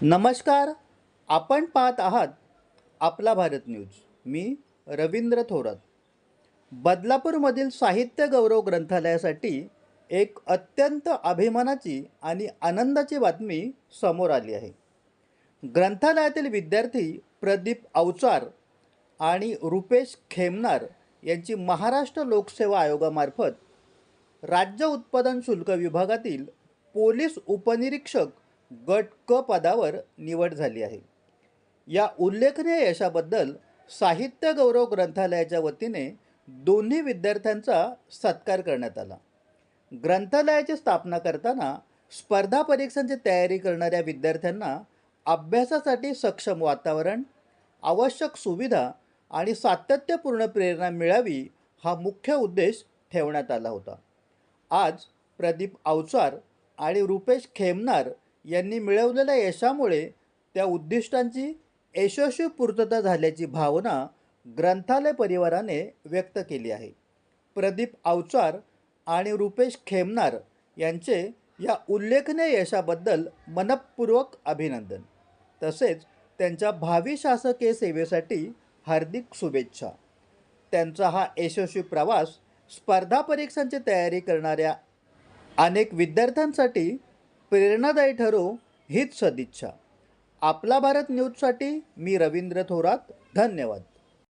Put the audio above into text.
नमस्कार. आपण पाहत आहात आपला भारत न्यूज. मी रवींद्र थोरात. बदलापूरमधील साहित्य गौरव ग्रंथालयासाठी एक अत्यंत अभिमानाची आणि आनंदाची बातमी समोर आली आहे. ग्रंथालयातील विद्यार्थी प्रदीप अवचार आणि रुपेश खेमनार यांची महाराष्ट्र लोकसेवा आयोगामार्फत राज्य उत्पादन शुल्क विभागातील पोलीस उपनिरीक्षक गट क पदावर निवड झाली आहे. या उल्लेखनीय यशाबद्दल साहित्य गौरव ग्रंथालयाच्या वतीने दोन्ही विद्यार्थ्यांचा सत्कार करण्यात आला. ग्रंथालयाची स्थापना करताना स्पर्धा परीक्षांची तयारी करणाऱ्या विद्यार्थ्यांना अभ्यासासाठी सक्षम वातावरण, आवश्यक सुविधा आणि सातत्यपूर्ण प्रेरणा मिळावी हा मुख्य उद्देश ठेवण्यात आला होता. आज प्रदीप अवचार आणि रुपेश खेमनार यांनी मिळवलेल्या यशामुळे त्या उद्दिष्टांची यशस्वी पूर्तता झाल्याची भावना ग्रंथालय परिवाराने व्यक्त केली आहे. प्रदीप अवचार आणि रुपेश खेमनार यांचे या उल्लेखनीय यशाबद्दल मनपूर्वक अभिनंदन. तसेच त्यांच्या भावी शासकीय सेवेसाठी हार्दिक शुभेच्छा. त्यांचा हा यशस्वी प्रवास स्पर्धा परीक्षांची तयारी करणाऱ्या अनेक विद्यार्थ्यांसाठी प्रेरणादायी ठरो हीच सदिच्छा. आपला भारत न्यूजसाठी मी रवींद्र थोरात. धन्यवाद.